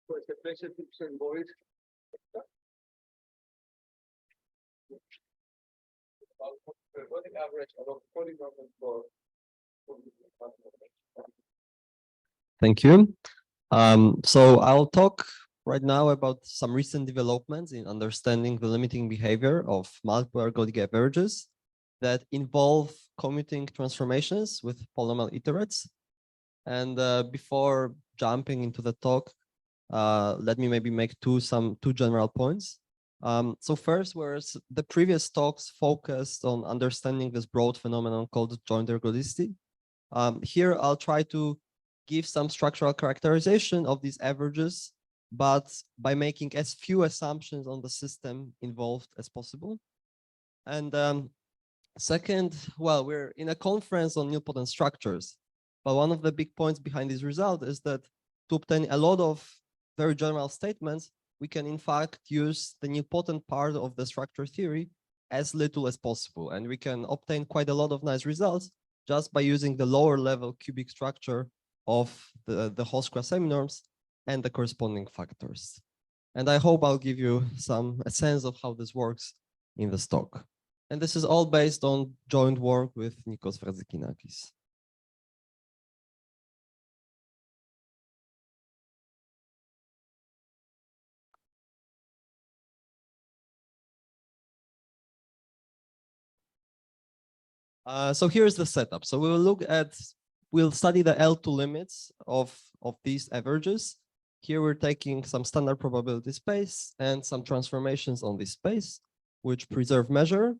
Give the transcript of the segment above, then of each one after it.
Pues el precio en Borys. Ergodic average along polynomial for. Thank you. So I'll talk right now about some recent developments in understanding the limiting behavior of multiple ergodic averages that involve commuting transformations with polynomial iterates. And before jumping into the talk, let me maybe make two general points. So first, whereas the previous talks focused on understanding this broad phenomenon called joint ergodicity, here I'll try to give some structural characterization of these averages, but by making as few assumptions on the system involved as possible. And second, well, we're in a conference on nilpotent structures, but one of the big points behind this result is that to obtain a lot of very general statements, we can in fact use the nilpotent part of the structure theory as little as possible, and we can obtain quite a lot of nice results just by using the lower level cubic structure of the host class seminorms and the corresponding factors. And I hope I'll give you a sense of how this works in the talk. And this is all based on joint work with Nikos Verzikinakis. So here's the setup. So we'll study the L2 limits of these averages. Here we're taking some standard probability space and some transformations on this space, which preserve measure.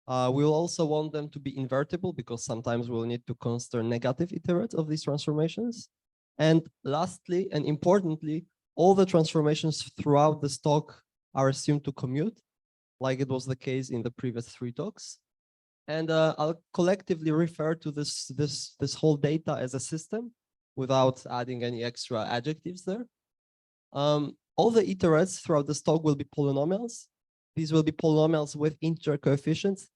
We'll also want them to be invertible because sometimes we'll need to consider negative iterates of these transformations. And lastly, and importantly, all the transformations throughout this talk are assumed to commute, like it was the case in the previous 3 talks. And I'll collectively refer to this whole data as a system without adding any extra adjectives there. All the iterates throughout this talk will be polynomials. These will be polynomials with integer coefficients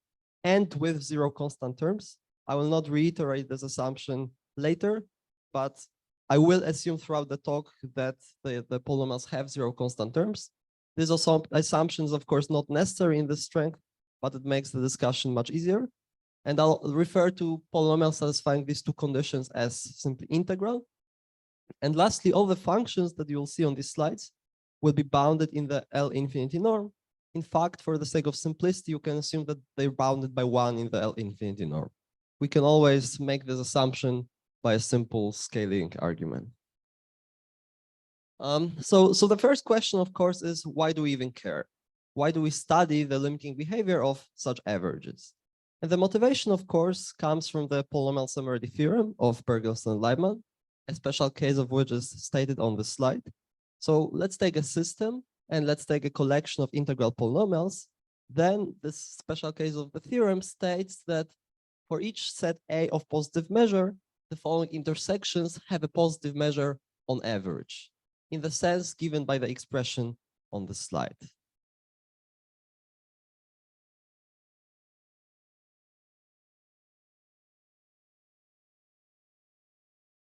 and with 0 constant terms. I will not reiterate this assumption later, but I will assume throughout the talk that the polynomials have 0 constant terms. These assumptions, of course, not necessary in this strength, but it makes the discussion much easier. And I'll refer to polynomials satisfying these 2 conditions as simply integral. And lastly, all the functions that you'll see on these slides will be bounded in the L infinity norm. In fact, for the sake of simplicity, you can assume that they're bounded by 1 in the L infinity norm. We can always make this assumption by a simple scaling argument. So the first question, of course, is why do we even care? Why do we study the limiting behavior of such averages? And the motivation, of course, comes from the polynomial similarity theorem of Bergels and Leibman, a special case of which is stated on the slide. So let's take a system and let's take a collection of integral polynomials. Then this special case of the theorem states that for each set A of positive measure, the following intersections have a positive measure on average, in the sense given by the expression on the slide.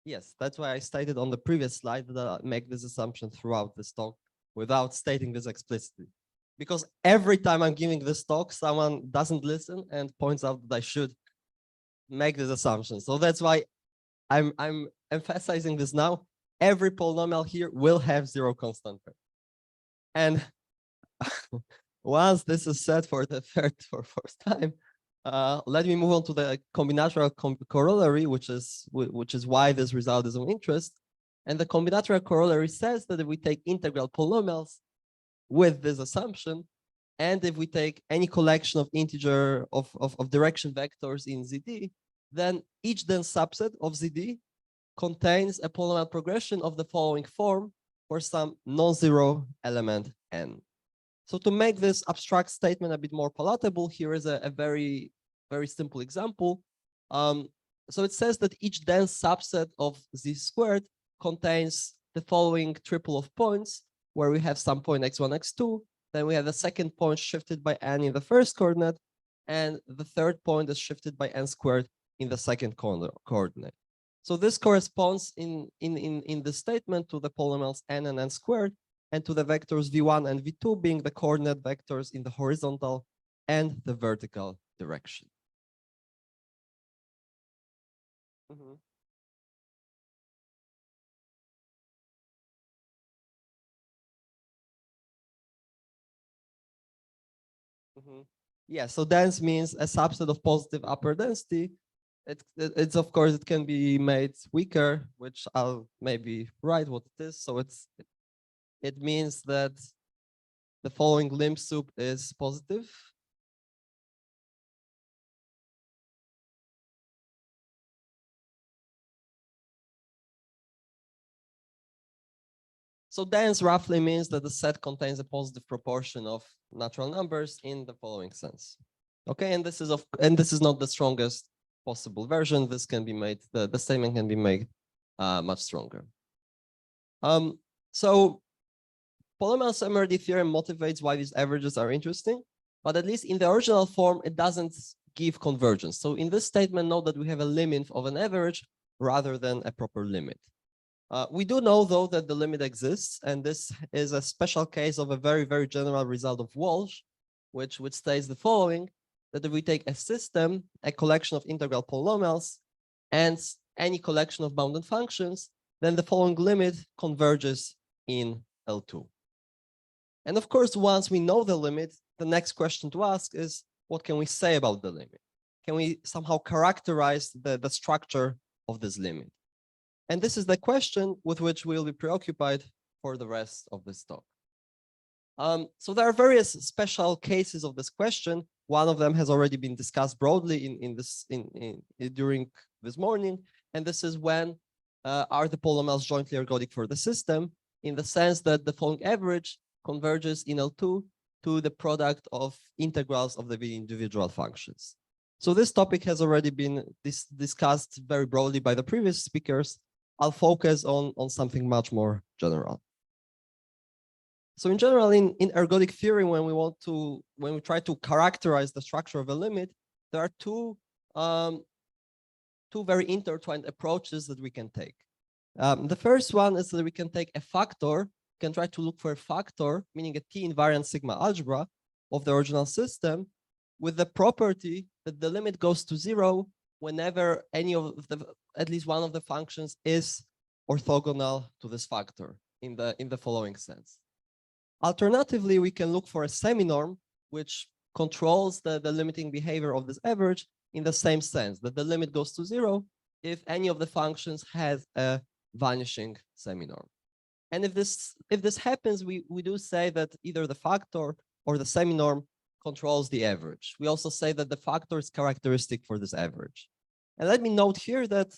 Yes, that's why I stated on the previous slide that I make this assumption throughout this talk without stating this explicitly. Because every time I'm giving this talk, someone doesn't listen and points out that I should make this assumption. So that's why I'm emphasizing this now. Every polynomial here will have 0 constant term. And once this is said for the first time, let me move on to the combinatorial corollary, which is why this result is of interest. And the combinatorial corollary says that if we take integral polynomials with this assumption, and if we take any collection of integer of direction vectors in ZD, then each dense subset of ZD contains a polynomial progression of the following form for some non-zero element n. So to make this abstract statement a bit more palatable, here is a very simple example. So it says that each dense subset of Z squared contains the following triple of points, where we have some point x1, x2, then we have a second point shifted by n in the first coordinate, and the third point is shifted by n squared in the second coordinate. So this corresponds in the statement to the polynomials n and n squared, and to the vectors v1 and v2 being the coordinate vectors in the horizontal and the vertical direction. Mhm. Mhm. Yeah, so dense means a subset of positive upper density. It's of course it can be made weaker, which I'll maybe write what it is. So it means that the following limb sup is positive. So dense roughly means that the set contains a positive proportion of natural numbers in the following sense. Okay, and this is not the strongest possible version. This can be made, the statement can be made much stronger. So polynomial similarity theorem motivates why these averages are interesting, but at least in the original form, it doesn't give convergence. So in this statement, note that we have a limit of an average rather than a proper limit. We do know, though, that the limit exists, and this is a special case of a very, very general result of Walsh, which states the following, that if we take a system, a collection of integral polynomials, and any collection of bounded functions, then the following limit converges in L2. And of course, once we know the limit, the next question to ask is, what can we say about the limit? Can we somehow characterize the structure of this limit? And this is the question with which we'll be preoccupied for the rest of this talk. So there are various special cases of this question. One of them has already been discussed broadly during this morning, and this is when are the polynomials jointly ergodic for the system, in the sense that the following average converges in L2 to the product of integrals of the individual functions. So this topic has already been discussed very broadly by the previous speakers. I'll focus on something much more general. So in general, in ergodic theory, when we try to characterize the structure of a limit, there are two very intertwined approaches that we can take. The first one is that we can take a factor, can try to look for a factor, meaning a T-invariant sigma algebra of the original system, with the property that the limit goes to 0 whenever at least one of the functions is orthogonal to this factor in the following sense. Alternatively, we can look for a seminorm which controls the limiting behavior of this average in the same sense, that the limit goes to 0 if any of the functions has a vanishing seminorm. And if this happens, we do say that either the factor or the seminorm controls the average. We also say that the factor is characteristic for this average. And let me note here that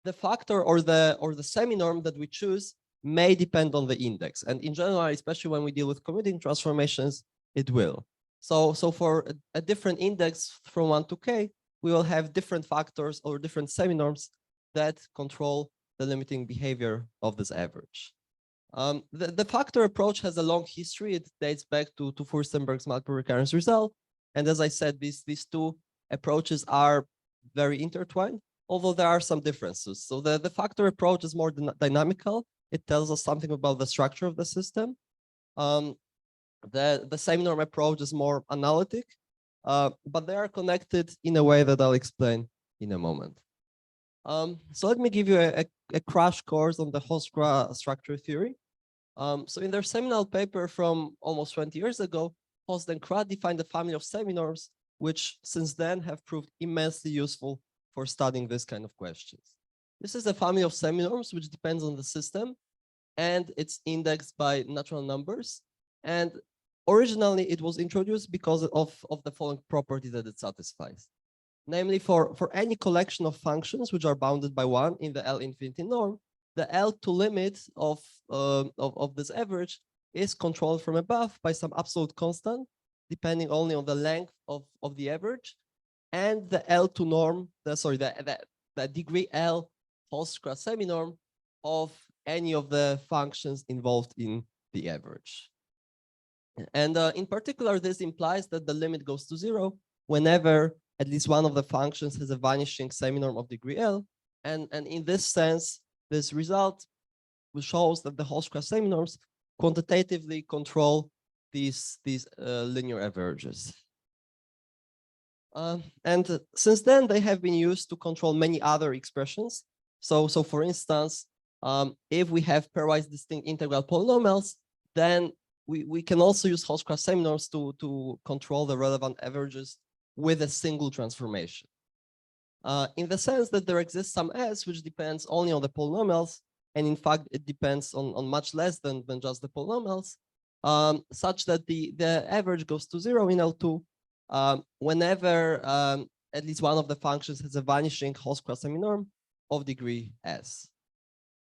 the factor or the seminorm that we choose may depend on the index. And in general, especially when we deal with commuting transformations, it will. So for a different index from 1 to k, we will have different factors or different seminorms that control the limiting behavior of this average. The factor approach has a long history. It dates back to Furstenberg's multiple recurrence result. And as I said, these two approaches are very intertwined, although there are some differences. So the factor approach is more dynamical. It tells us something about the structure of the system. The seminorm approach is more analytic, but they are connected in a way that I'll explain in a moment. So let me give you a crash course on the Hofstra structure theory. So in their seminal paper from almost 20 years ago, Host and Crete defined a family of seminorms, which since then have proved immensely useful for studying this kind of questions. This is a family of seminorms which depends on the system, and it's indexed by natural numbers. And originally, it was introduced because of the following property that it satisfies. Namely, for any collection of functions which are bounded by 1 in the L infinity norm, the L2 limit of this average is controlled from above by some absolute constant, depending only on the length of the average, and the L2 norm, the degree L Hofstra seminorm of any of the functions involved in the average. And in particular, this implies that the limit goes to 0 whenever at least one of the functions has a vanishing seminorm of degree L, And in this sense, this result shows that the Hochschild seminorms quantitatively control these linear averages. And since then, they have been used to control many other expressions. So for instance, if we have pairwise distinct integral polynomials, then we can also use Hochschild seminorms to control the relevant averages with a single transformation. In the sense that there exists some S which depends only on the polynomials, and in fact, it depends on much less than just the polynomials, such that the average goes to 0 in L2 whenever at least one of the functions has a vanishing Hochschild seminorm of degree S.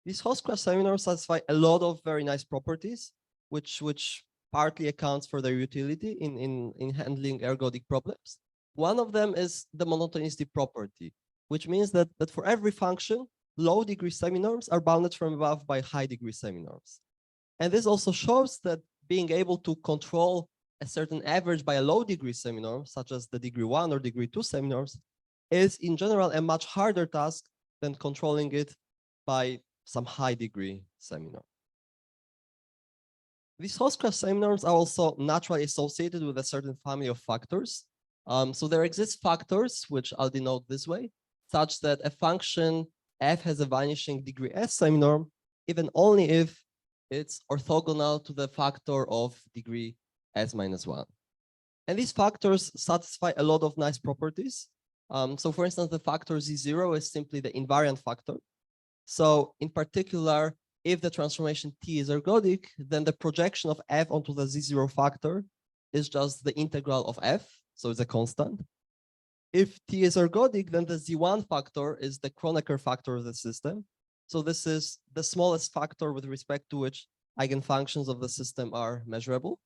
These Hochschild seminorms satisfy a lot of very nice properties, which partly accounts for their utility in handling ergodic problems. One of them is the monotonicity property, which means that for every function, low degree seminorms are bounded from above by high degree seminorms. And this also shows that being able to control a certain average by a low degree seminorm, such as the degree 1 or degree 2 seminorms, is in general a much harder task than controlling it by some high degree seminorm. These Hochschild seminorms are also naturally associated with a certain family of factors. So there exist factors, which I'll denote this way, such that a function f has a vanishing degree s seminorm, even only if it's orthogonal to the factor of degree s minus 1. And these factors satisfy a lot of nice properties. So for instance, the factor z0 is simply the invariant factor. So in particular, if the transformation t is ergodic, then the projection of f onto the z0 factor is just the integral of f, so it's a constant. If t is ergodic, then the z1 factor is the Kronecker factor of the system. So this is the smallest factor with respect to which eigenfunctions of the system are measurable.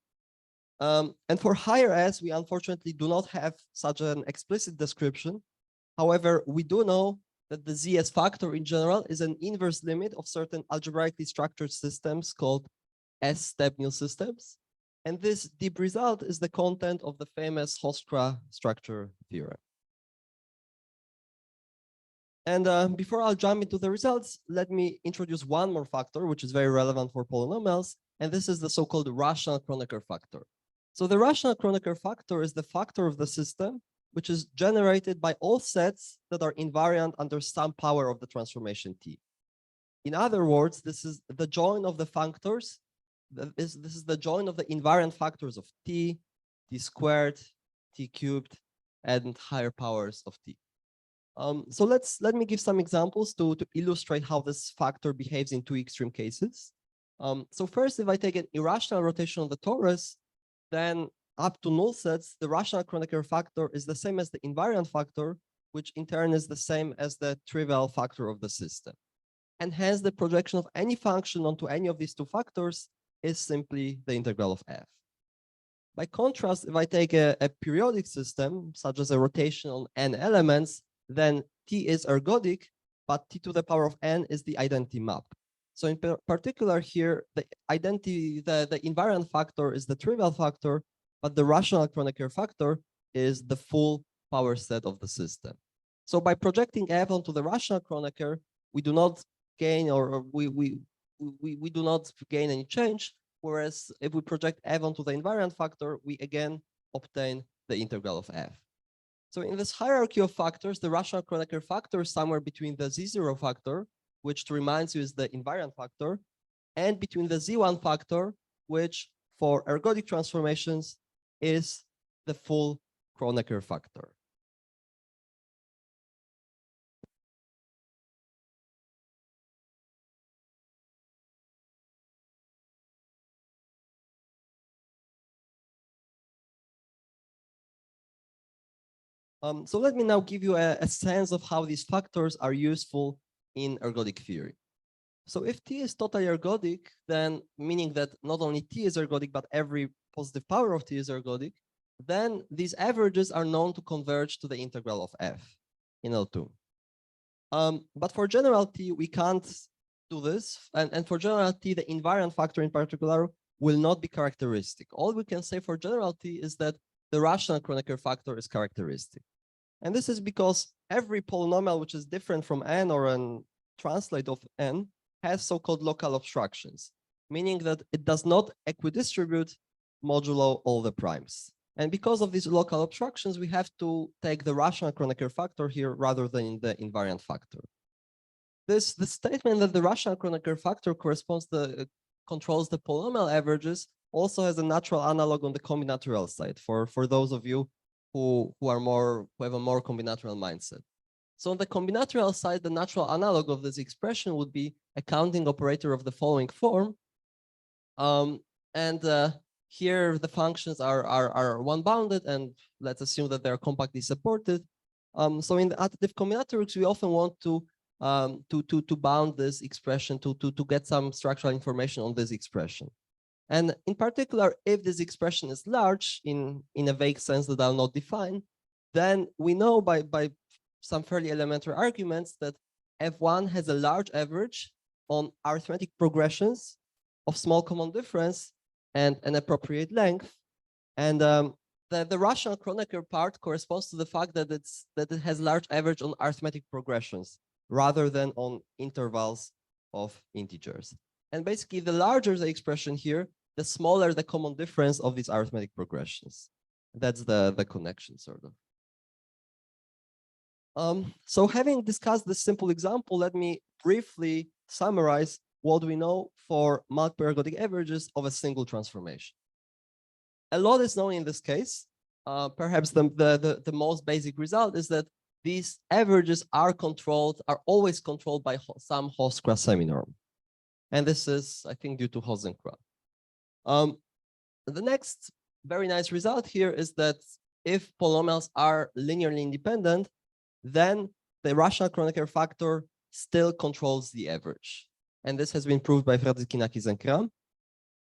And for higher s, we unfortunately do not have such an explicit description. However, we do know that the zs factor in general is an inverse limit of certain algebraically structured systems called S-step Nil systems. And this deep result is the content of the famous Hochschild structure theorem. And before I'll jump into the results, let me introduce one more factor, which is very relevant for polynomials. And this is the so-called rational Kronecker factor. So the rational Kronecker factor is the factor of the system which is generated by all sets that are invariant under some power of the transformation T. In other words, this is the join of the factors. This is the join of the invariant factors of T, T squared, T cubed, and higher powers of T. So let me give some examples to illustrate how this factor behaves in two extreme cases. So first, if I take an irrational rotation of the torus, then up to null sets, the rational Kronecker factor is the same as the invariant factor, which in turn is the same as the trivial factor of the system. And hence the projection of any function onto any of these two factors is simply the integral of f. By contrast, if I take a periodic system, such as a rotation on n elements, then T is ergodic, but T to the power of n is the identity map. So in particular here, the invariant factor is the trivial factor, but the rational Kronecker factor is the full power set of the system. So by projecting f onto the rational Kronecker, we do not gain we do not gain any change. Whereas if we project f onto the invariant factor, we again obtain the integral of f. So in this hierarchy of factors, the rational Kronecker factor is somewhere between the z0 factor, which to remind you is the invariant factor, and between the z1 factor, which for ergodic transformations is the full Kronecker factor. So let me now give you a sense of how these factors are useful in ergodic theory. So if T is totally ergodic, then meaning that not only T is ergodic, but every positive power of T is ergodic, then these averages are known to converge to the integral of f in L2. But for general T, we can't do this. And for general T, the invariant factor in particular will not be characteristic. All we can say for general T is that the rational Kronecker factor is characteristic. And this is because every polynomial which is different from n or an translate of n has so-called local obstructions, meaning that it does not equidistribute modulo all the primes. And because of these local obstructions, we have to take the rational Kronecker factor here rather than the invariant factor. The statement that the rational Kronecker factor controls the polynomial averages also has a natural analog on the combinatorial side for those of you who have a more combinatorial mindset. So on the combinatorial side, the natural analog of this expression would be a counting operator of the following form. Here the functions are one-bounded, and let's assume that they're compactly supported. So in the additive combinatorics, we often want to bound this expression to get some structural information on this expression. And in particular, if this expression is large in a vague sense that I'll not define, then we know by some fairly elementary arguments that F1 has a large average on arithmetic progressions of small common difference and an appropriate length. And the rational Kronecker part corresponds to the fact that it has large average on arithmetic progressions rather than on intervals of integers. And basically, the larger the expression here, the smaller the common difference of these arithmetic progressions. That's the connection, sort of. So having discussed this simple example, let me briefly summarize what we know for multiple ergodic averages of a single transformation. A lot is known in this case. Perhaps the most basic result is that these averages are always controlled by some Hofstra seminorm. And this is, I think, due to Hosenkra. The next very nice result here is that if polynomials are linearly independent, then the rational Kronecker factor still controls the average. And this has been proved by Fradzykinakis and Kram.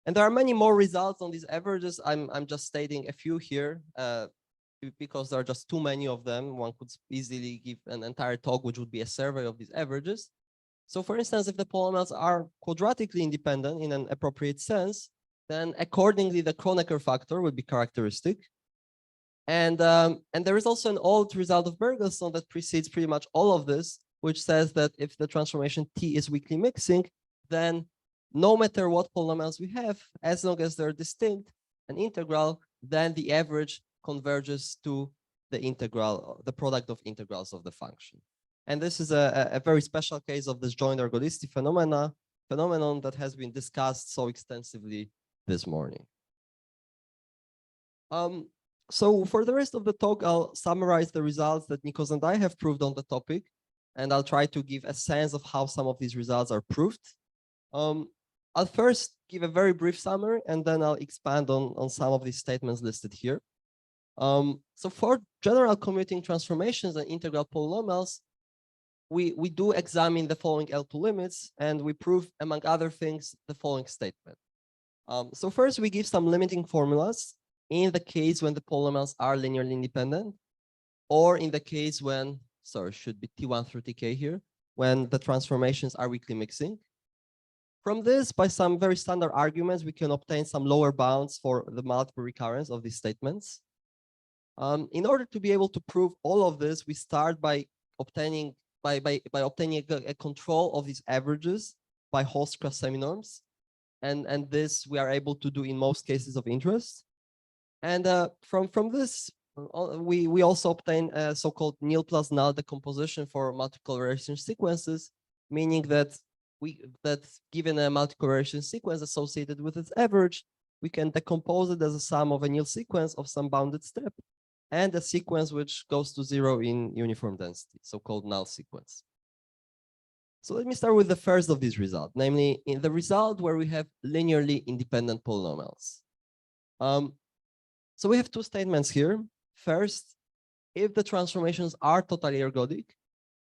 And there are many more results on these averages. I'm just stating a few here because there are just too many of them. One could easily give an entire talk, which would be a survey of these averages. So for instance, if the polynomials are quadratically independent in an appropriate sense, then accordingly, the Kronecker factor would be characteristic. And there is also an old result of Bergelson that precedes pretty much all of this, which says that if the transformation T is weakly mixing, then no matter what polynomials we have, as long as they're distinct and integral, then the average converges to the integral, the product of integrals of the function. And this is a very special case of this joint ergodicity phenomenon that has been discussed so extensively this morning. So for the rest of the talk, I'll summarize the results that Nikos and I have proved on the topic, and I'll try to give a sense of how some of these results are proved. I'll first give a very brief summary, and then I'll expand on some of these statements listed here. So for general commuting transformations and integral polynomials, we do examine the following L2 limits, and we prove, among other things, the following statement. So first, we give some limiting formulas in the case when the polynomials are linearly independent, or in the case when, sorry, should be T1 through Tk here, when the transformations are weakly mixing. From this, by some very standard arguments, we can obtain some lower bounds for the multiple recurrence of these statements. In order to be able to prove all of this, we start by obtaining a control of these averages by Hofstra seminorms, and this we are able to do in most cases of interest. And from this, we also obtain a so-called nil plus null decomposition for multi-coloration sequences, meaning that given a multi-coloration sequence associated with its average, we can decompose it as a sum of a nil sequence of some bounded step and a sequence which goes to 0 in uniform density, so-called null sequence. So let me start with the first of these results, namely in the result where we have linearly independent polynomials. So we have two statements here. First, if the transformations are totally ergodic,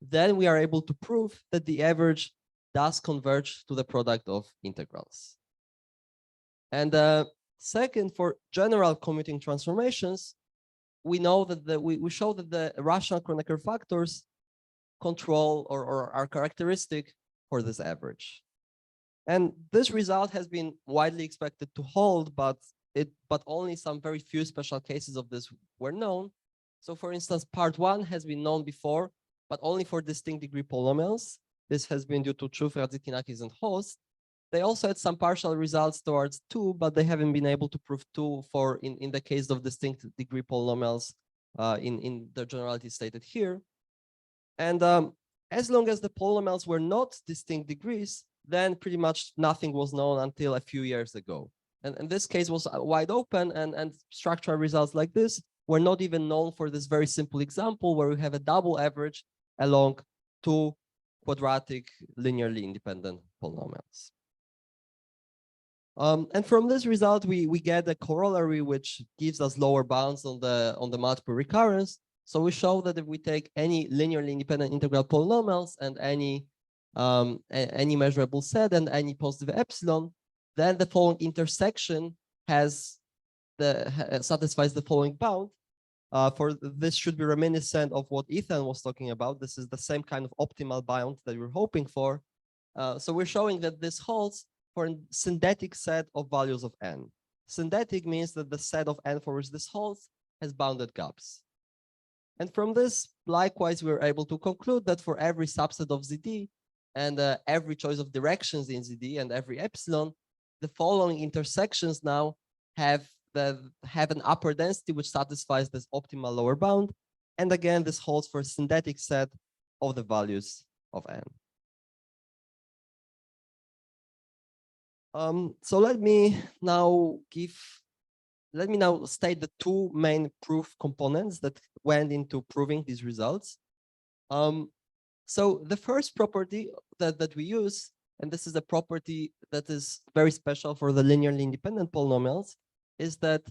then we are able to prove that the average does converge to the product of integrals. And second, for general commuting transformations, we know that we show that the rational Kronecker factors control or are characteristic for this average. And this result has been widely expected to hold, but only some very few special cases of this were known. So for instance, part 1 has been known before, but only for distinct degree polynomials. This has been due to Chuf, Radzikinakis, and Host. They also had some partial results towards 2, but they haven't been able to prove 2 for in the case of distinct degree polynomials in the generality stated here. And as long as the polynomials were not distinct degrees, then pretty much nothing was known until a few years ago. And this case was wide open, and structural results like this were not even known for this very simple example where we have a double average along 2 quadratic linearly independent polynomials. And from this result, we get a corollary which gives us lower bounds on the multiple recurrence. So we show that if we take any linearly independent integral polynomials and any measurable set and any positive epsilon, then the following intersection satisfies the following bound. For this should be reminiscent of what Ethan was talking about. This is the same kind of optimal bound that we're hoping for. So we're showing that this holds for a synthetic set of values of n. Synthetic means that the set of n for which this holds has bounded gaps. And from this, likewise, we're able to conclude that for every subset of ZD and every choice of directions in ZD and every epsilon, the following intersections now have an upper density which satisfies this optimal lower bound. And again, this holds for a synthetic set of the values of n. So let me now state the 2 main proof components that went into proving these results. So the first property that we use, and this is a property that is very special for the linearly independent polynomials, is that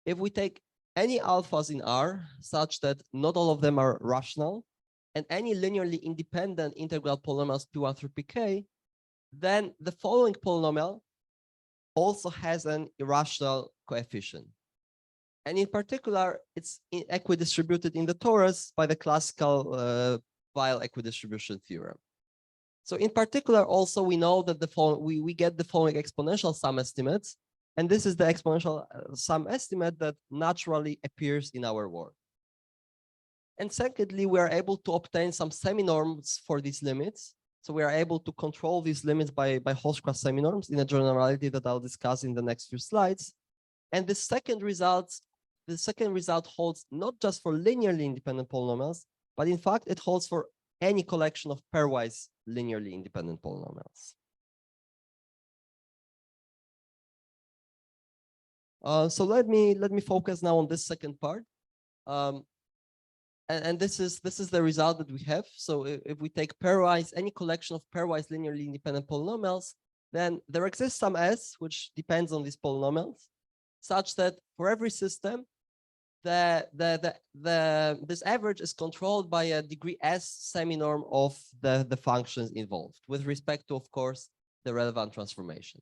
if we take any alphas in R such that not all of them are rational, and any linearly independent integral polynomials P1 through Pk, then the following polynomial also has an irrational coefficient. And in particular, it's equidistributed in the torus by the classical Weil equidistribution theorem. So in particular, also, we know that we get the following exponential sum estimates. And this is the exponential sum estimate that naturally appears in our work. And secondly, we are able to obtain some seminorms for these limits. So we are able to control these limits by Hochstra seminorms in a generality that I'll discuss in the next few slides. And the second result holds not just for linearly independent polynomials, but in fact, it holds for any collection of pairwise linearly independent polynomials. So let me focus now on this second part. And this is the result that we have. So if we take pairwise, any collection of pairwise linearly independent polynomials, then there exists some S, which depends on these polynomials, such that for every system, this average is controlled by a degree S seminorm of the functions involved with respect to, of course, the relevant transformation.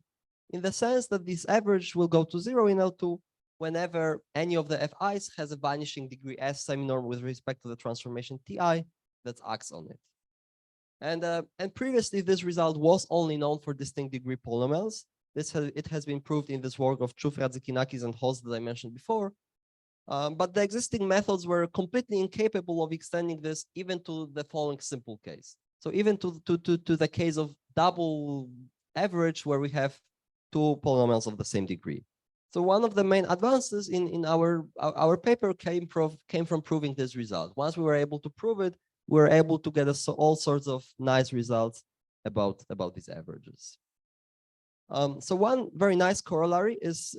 In the sense that this average will go to 0 in L2 whenever any of the Fi's has a vanishing degree S seminorm with respect to the transformation Ti that acts on it. And previously, this result was only known for distinct degree polynomials. It has been proved in this work of Chuf, Radzikinakis, and Host that I mentioned before. But the existing methods were completely incapable of extending this even to the following simple case. So even to the case of double average where we have 2 polynomials of the same degree. So one of the main advances in our paper came from proving this result. Once we were able to prove it, we were able to get all sorts of nice results about these averages. So one very nice corollary is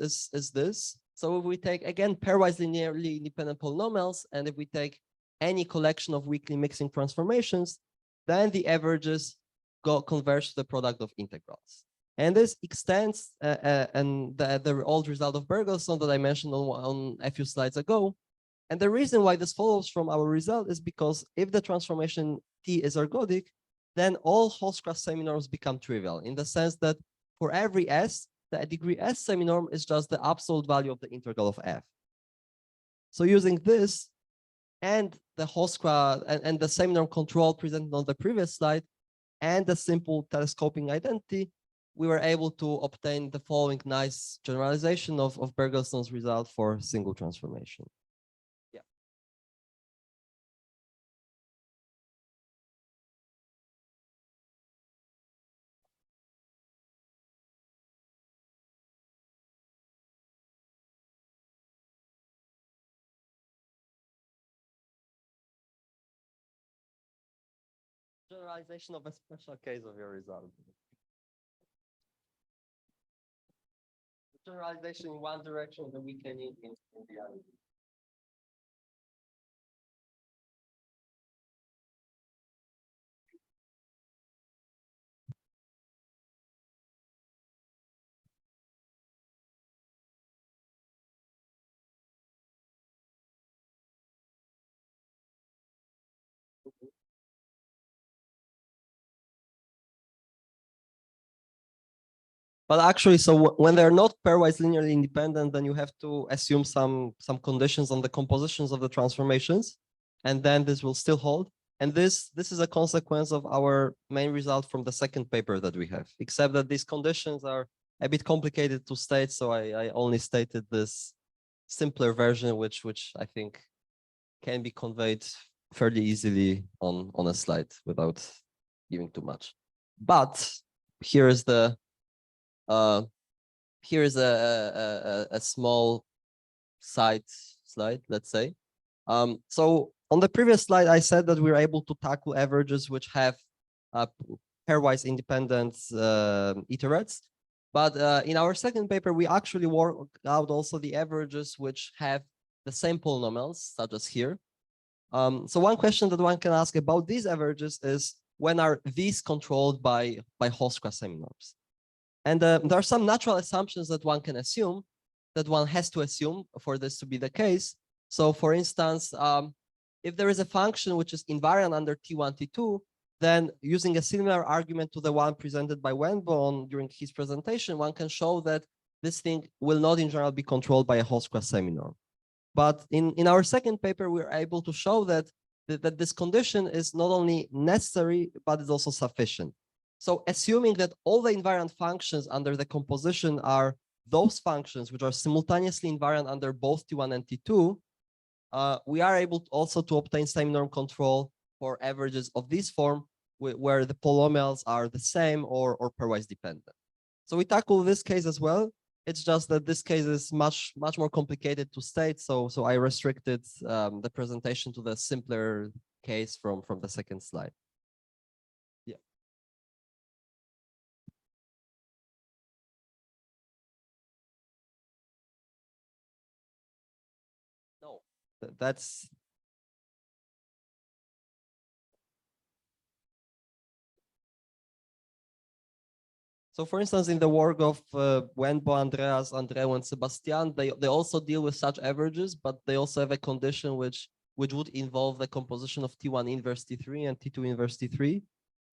this. So if we take, again, pairwise linearly independent polynomials, and if we take any collection of weakly mixing transformations, then the averages converge to the product of integrals. And this extends and the old result of Bergelsson that I mentioned on a few slides ago. And the reason why this follows from our result is because if the transformation T is ergodic, then all Hochstra seminorms become trivial in the sense that for every S, the degree S seminorm is just the absolute value of the integral of F. So using this and the Hochstra and the seminorm control presented on the previous slide and the simple telescoping identity, we were able to obtain the following nice generalization of Bergelsson's result for single transformation. Yeah. Generalization of a special case of your result. Generalization in one direction, the weakening in the other. But actually, so when they're not pairwise linearly independent, then you have to assume some conditions on the compositions of the transformations, and then this will still hold. And this is a consequence of our main result from the second paper that we have, except that these conditions are a bit complicated to state. So I only stated this simpler version, which I think can be conveyed fairly easily on a slide without giving too much. But here is the here's a small side slide, let's say. So on the previous slide, I said that we were able to tackle averages which have pairwise independent iterates. But in our second paper, we actually worked out also the averages which have the same polynomials, such as here. So one question that one can ask about these averages is, when are these controlled by host class seminorms? And there are some natural assumptions that one can assume, that one has to assume for this to be the case. So for instance, if there is a function which is invariant under T1, T2, then using a similar argument to the one presented by Będlewo during his presentation, one can show that this thing will not in general be controlled by a host class seminorm. But in our second paper, we're able to show that this condition is not only necessary, but is also sufficient. So assuming that all the invariant functions under the composition are those functions which are simultaneously invariant under both T1 and T2, we are able also to obtain seminorm control for averages of this form, where the polynomials are the same or pairwise dependent. So we tackle this case as well. It's just that this case is much more complicated to state. So I restricted the presentation to the simpler case from the second slide. Yeah. No, that's. So for instance, in the work of Będlewo, Andreas, Andreu, and Sebastian, they also deal with such averages, but they also have a condition which would involve the composition of T1 inverse T3 and T2 inverse T3.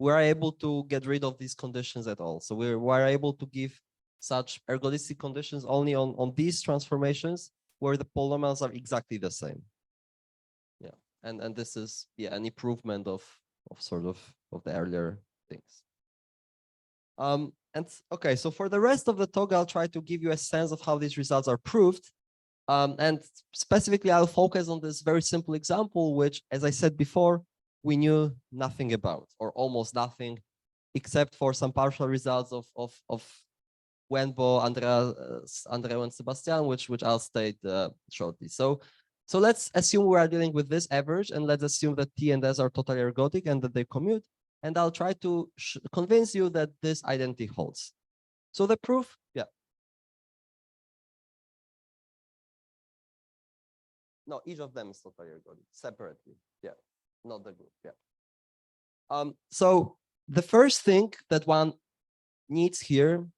We're able to get rid of these conditions at all. So we're able to give such ergodic conditions only on these transformations where the polynomials are exactly the same. Yeah, and this is an improvement of the earlier things. And okay, so for the rest of the talk, I'll try to give you a sense of how these results are proved. And specifically, I'll focus on this very simple example, which, as I said before, we knew nothing about, or almost nothing, except for some partial results of Będlewo, Andreu, and Sebastian, which I'll state shortly. So let's assume we are dealing with this average, and let's assume that T and S are totally ergodic and that they commute. And I'll try to convince you that this identity holds. So the proof, yeah. No, each of them is totally ergodic separately. Yeah, not the group. Yeah. So the first thing that one needs here,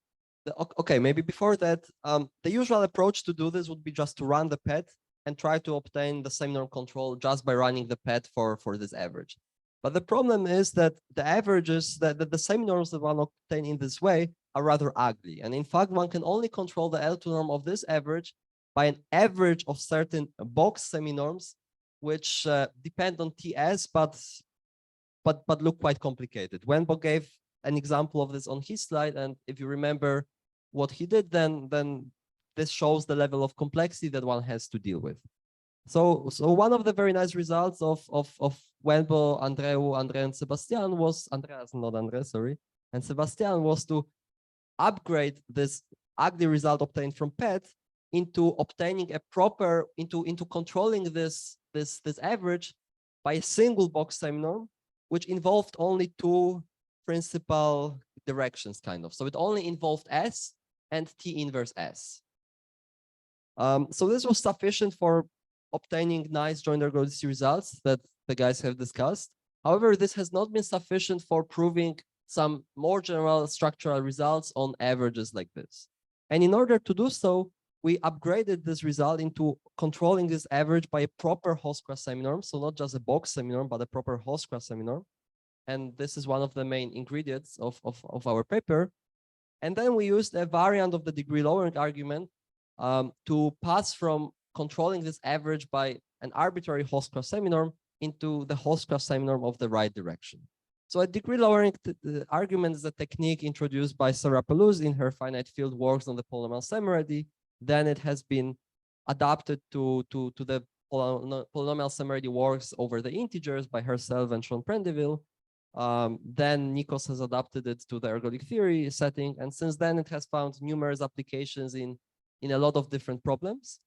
okay, maybe before that, the usual approach to do this would be just to run the pet and try to obtain the seminorm control just by running the pet for this average. But the problem is that the averages, that the seminorms that one obtain in this way are rather ugly. And in fact, one can only control the L2 norm of this average by an average of certain box seminorms, which depend on TS, but look quite complicated. Będlewo gave an example of this on his slide, and if you remember what he did, then this shows the level of complexity that one has to deal with. So one of the very nice results of Będlewo, Andreu, and Sebastian was, Andreas, not Andre, sorry, and Sebastian was to upgrade this ugly result obtained from PET into obtaining a proper, into controlling this average by a single box seminorm, which involved only two principal directions, kind of. So it only involved S and T inverse S. So this was sufficient for obtaining nice joint ergodicity results that the guys have discussed. However, this has not been sufficient for proving some more general structural results on averages like this. And in order to do so, we upgraded this result into controlling this average by a proper host-class seminorm. So not just a box seminorm, but a proper host-class seminorm. And this is one of the main ingredients of our paper. And then we used a variant of the degree lowering argument to pass from controlling this average by an arbitrary host-class seminorm into the host-class seminorm of the right direction. So a degree lowering argument is a technique introduced by Sarah Peluz in her finite field works on the polynomial semilarity. Then it has been adapted to the polynomial semilarity works over the integers by herself and Sean Prendeville. Then Nikos has adapted it to the ergodic theory setting, and since then it has found numerous applications in a lot of different problems.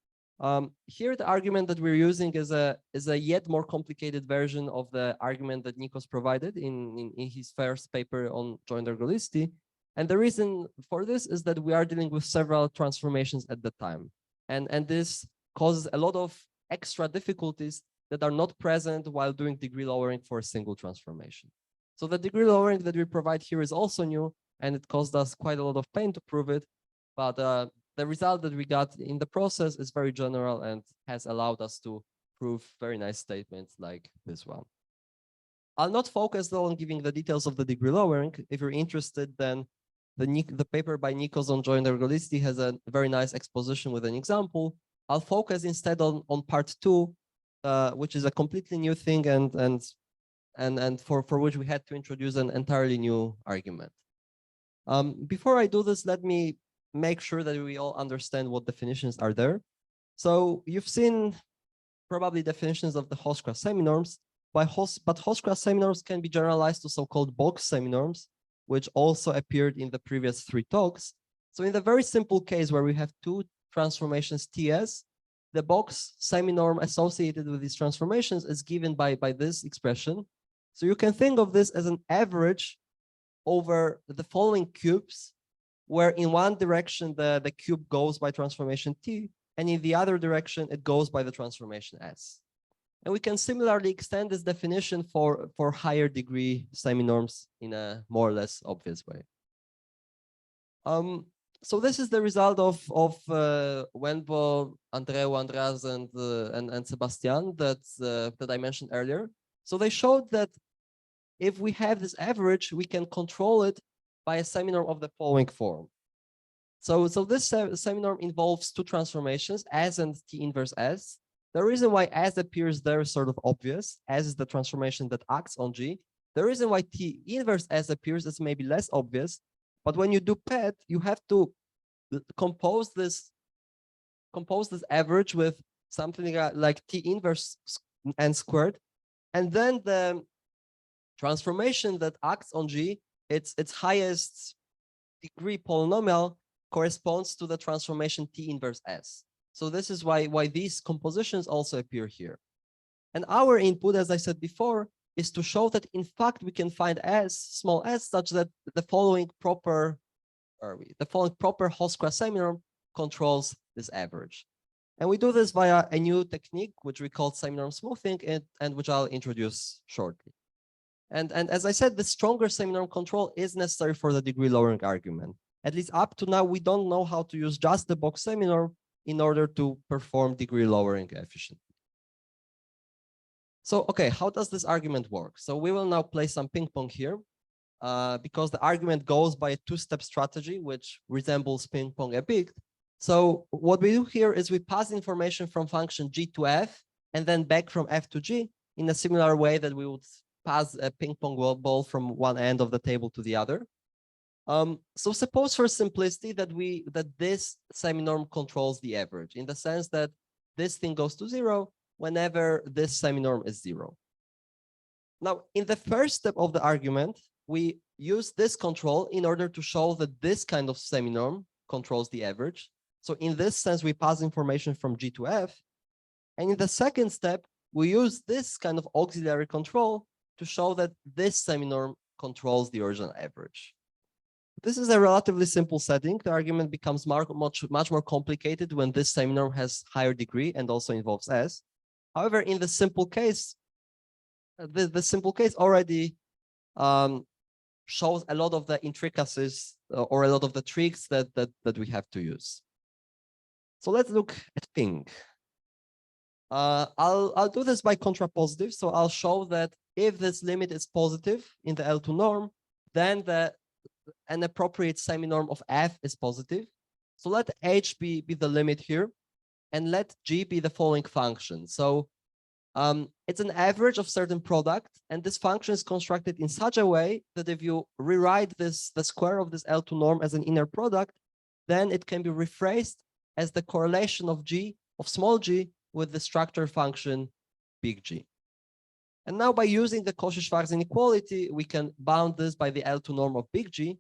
Here, the argument that we're using is a yet more complicated version of the argument that Nikos provided in his first paper on joint ergodicity. And the reason for this is that we are dealing with several transformations at the time. And this causes a lot of extra difficulties that are not present while doing degree lowering for a single transformation. So the degree lowering that we provide here is also new, and it caused us quite a lot of pain to prove it. But the result that we got in the process is very general and has allowed us to prove very nice statements like this one. I'll not focus though on giving the details of the degree lowering. If you're interested, then the paper by Nikos on joint ergodicity has a very nice exposition with an example. I'll focus instead on part 2, which is a completely new thing and for which we had to introduce an entirely new argument. Before I do this, let me make sure that we all understand what definitions are there. So you've seen probably definitions of the host-class seminorms, but host-class seminorms can be generalized to so-called box seminorms, which also appeared in the previous 3 talks. So in the very simple case where we have 2 transformations TS, the box seminorm associated with these transformations is given by this expression. So you can think of this as an average over the following cubes, where in one direction the cube goes by transformation T, and in the other direction it goes by the transformation S. And we can similarly extend this definition for higher degree seminorms in a more or less obvious way. So this is the result of Będlewo, Andreu, Andreas, and Sebastian that I mentioned earlier. So they showed that if we have this average, we can control it by a seminorm of the following form. So this seminorm involves 2 transformations, S and T inverse S. The reason why S appears there is sort of obvious. S is the transformation that acts on G. The reason why T inverse S appears is maybe less obvious, but when you do PET, you have to compose this average with something like T inverse N squared, and then the transformation that acts on G, its highest degree polynomial corresponds to the transformation T inverse S. So this is why these compositions also appear here. And our input, as I said before, is to show that in fact we can find S, small s, such that the following proper host-class seminorm controls this average. And we do this via a new technique, which we call seminorm smoothing, and which I'll introduce shortly. And as I said, the stronger seminorm control is necessary for the degree lowering argument. At least up to now, we don't know how to use just the box seminorm in order to perform degree lowering efficiently. So, okay, how does this argument work? So we will now play some ping pong here because the argument goes by a 2-step strategy, which resembles ping pong a bit. So what we do here is we pass information from function G to F and then back from F to G in a similar way that we would pass a ping pong ball from one end of the table to the other. So suppose for simplicity that this seminorm controls the average in the sense that this thing goes to 0 whenever this seminorm is 0. Now, in the first step of the argument, we use this control in order to show that this kind of seminorm controls the average. So in this sense, we pass information from G to F. And in the second step, we use this kind of auxiliary control to show that this seminorm controls the original average. This is a relatively simple setting. The argument becomes much more complicated when this seminorm has higher degree and also involves S. However, in the simple case, the simple case already shows a lot of the intricacies or a lot of the tricks that we have to use. So let's look at ping. I'll do this by contrapositive. So I'll show that if this limit is positive in the L2 norm, then an appropriate seminorm of f is positive. So let h be the limit here, and let g be the following function. So it's an average of certain product, and this function is constructed in such a way that if you rewrite the square of this L2 norm as an inner product, then it can be rephrased as the correlation of g, of small g, with the structure function big G. And now by using the Cauchy-Schwarz inequality, we can bound this by the L2 norm of big G.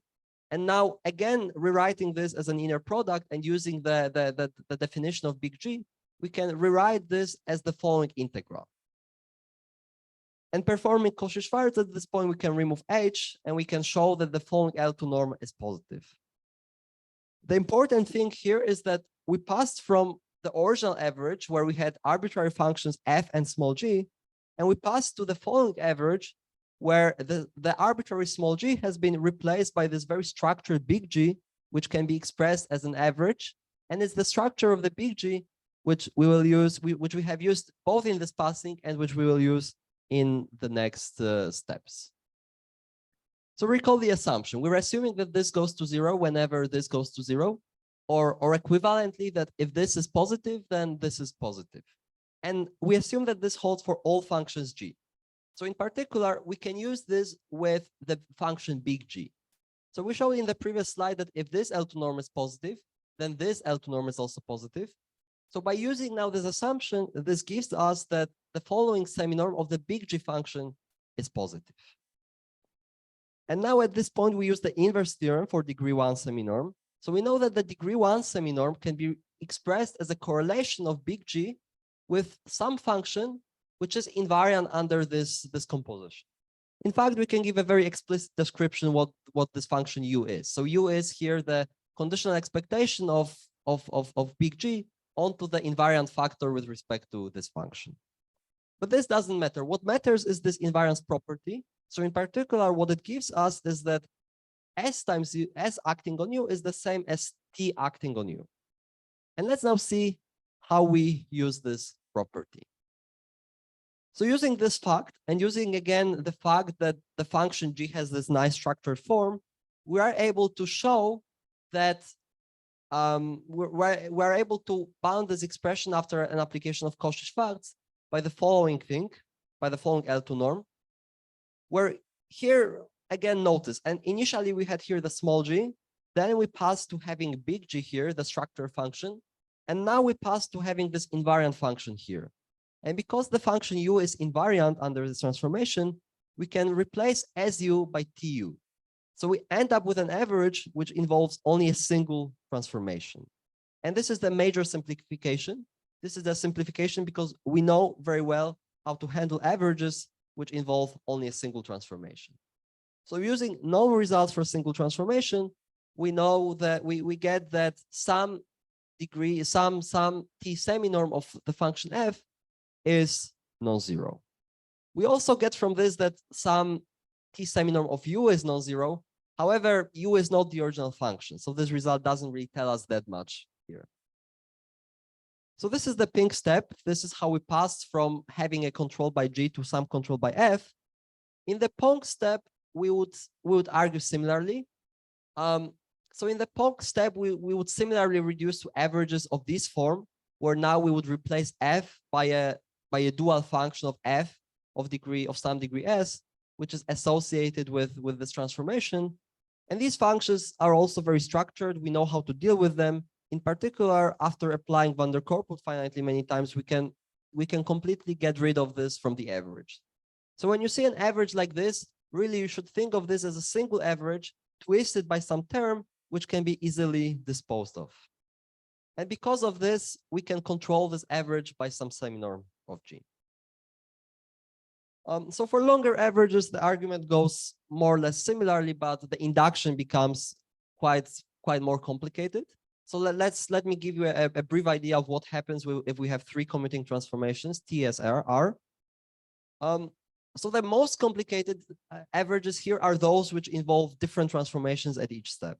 And now again, rewriting this as an inner product and using the definition of big G, we can rewrite this as the following integral. And performing Cauchy-Schwarz, at this point, we can remove H and we can show that the following L2 norm is positive. The important thing here is that we passed from the original average where we had arbitrary functions f and small g, and we passed to the following average where the arbitrary small g has been replaced by this very structured big G, which can be expressed as an average, and it's the structure of the big G which we will use, which we have used both in this passing and which we will use in the next steps. So recall the assumption. We're assuming that this goes to 0 whenever this goes to 0. Or equivalently, that if this is positive, then this is positive. And we assume that this holds for all functions g. So in particular, we can use this with the function big G. So we showed in the previous slide that if this L2 norm is positive, then this L2 norm is also positive. So by using now this assumption, this gives us that the following seminorm of the big G function is positive. And now at this point, we use the inverse theorem for degree 1 seminorm. So we know that the degree 1 seminorm can be expressed as a correlation of big G with some function which is invariant under this composition. In fact, we can give a very explicit description what this function u is. So u is here the conditional expectation of big G onto the invariant factor with respect to this function. But this doesn't matter. What matters is this invariance property. So in particular, what it gives us is that S times U, S acting on U is the same as T acting on U. And let's now see how we use this property. So using this fact and using again the fact that the function G has this nice structured form, we are able to show that we're able to bound this expression after an application of Cauchy-Schwarz by the following thing, by the following L2 norm, where here again notice, and initially we had here the small g, then we passed to having big G here, the structure function, and now we pass to having this invariant function here. And because the function u is invariant under this transformation, we can replace SU by TU. So we end up with an average which involves only a single transformation. And this is the major simplification. This is the simplification because we know very well how to handle averages which involve only a single transformation. So using known results for a single transformation, we know that we get that some degree, some T seminorm of the function f is non-zero. We also get from this that some T seminorm of u is non-zero. However, u is not the original function. So this result doesn't really tell us that much here. So this is the pink step. This is how we passed from having a control by G to some control by F. In the Ponk step, we would argue similarly. So in the Ponk step, we would similarly reduce to averages of this form, where now we would replace F by a dual function of F of some degree S, which is associated with this transformation. And these functions are also very structured. We know how to deal with them. In particular, after applying van der Korput finitely many times, we can completely get rid of this from the average. So when you see an average like this, really you should think of this as a single average twisted by some term which can be easily disposed of. And because of this, we can control this average by some seminorm of G. So for longer averages, the argument goes more or less similarly, but the induction becomes quite more complicated. So let me give you a brief idea of what happens if we have three commuting transformations, T as R. So the most complicated averages here are those which involve different transformations at each step.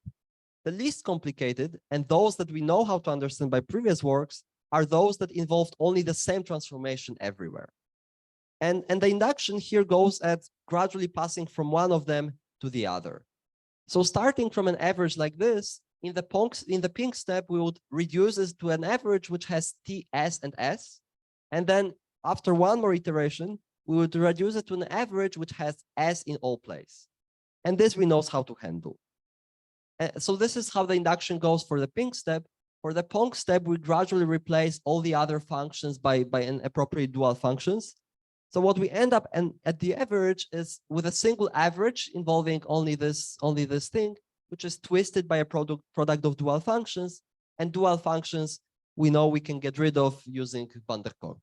The least complicated, and those that we know how to understand by previous works, are those that involved only the same transformation everywhere. And the induction here goes at gradually passing from one of them to the other. So starting from an average like this, in the pink step, we would reduce it to an average which has T, S, and S. And then after one more iteration, we would reduce it to an average which has S in all places. And this we know how to handle. So this is how the induction goes for the pink step. For the pong step, we gradually replace all the other functions by an appropriate dual functions. So what we end up at the average is with a single average involving only this thing, which is twisted by a product of dual functions. And dual functions we know we can get rid of using Będlewo.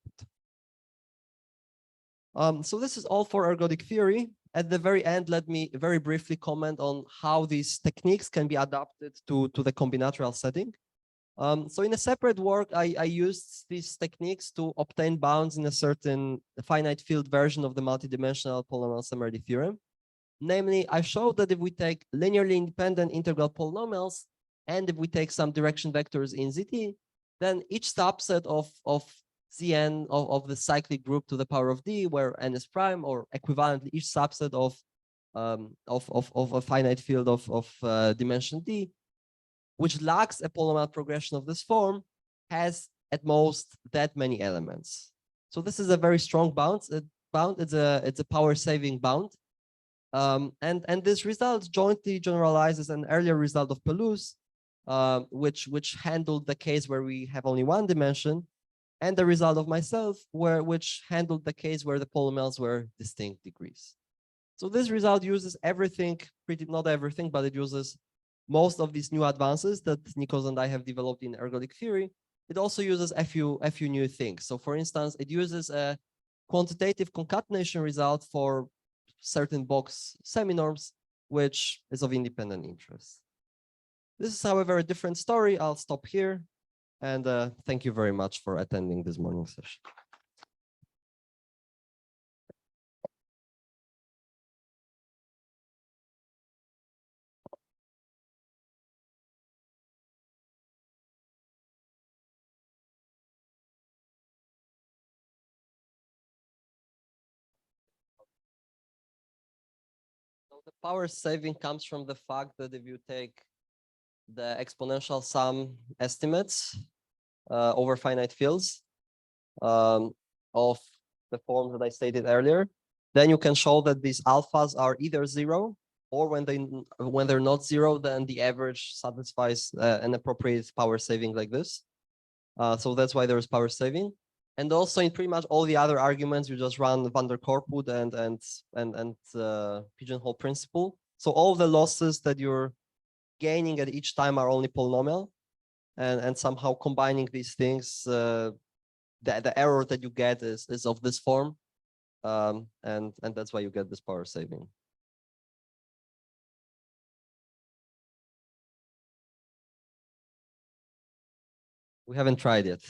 So this is all for ergodic theory. At the very end, let me very briefly comment on how these techniques can be adapted to the combinatorial setting. So in a separate work, I used these techniques to obtain bounds in a certain finite field version of the multidimensional polynomial summary theorem. Namely, I showed that if we take linearly independent integral polynomials, and if we take some direction vectors in ZT, then each subset of Zn of the cyclic group to the power of D, where n is prime, or equivalently each subset of a finite field of dimension D, which lacks a polynomial progression of this form, has at most that many elements. So this is a very strong bound. It's a power-saving bound. And this result jointly generalizes an earlier result of Pelouse, which handled the case where we have only one dimension, and the result of myself, which handled the case where the polynomials were distinct degrees. So this result uses everything, not everything, but it uses most of these new advances that Nikos and I have developed in ergodic theory. It also uses a few new things. So for instance, it uses a quantitative concatenation result for certain box seminorms, which is of independent interest. This is, however, a different story. I'll stop here. And thank you very much for attending this morning session. So the power saving comes from the fact that if you take the exponential sum estimates over finite fields of the form that I stated earlier, then you can show that these alphas are either zero, or when they're not zero, then the average satisfies an appropriate power saving like this. So that's why there's power saving. And also in pretty much all the other arguments, you just run van der Korput and pigeonhole principle. So all the losses that you're gaining at each time are only polynomial, and somehow combining these things, the error that you get is of this form, and that's why you get this power saving. We haven't tried yet.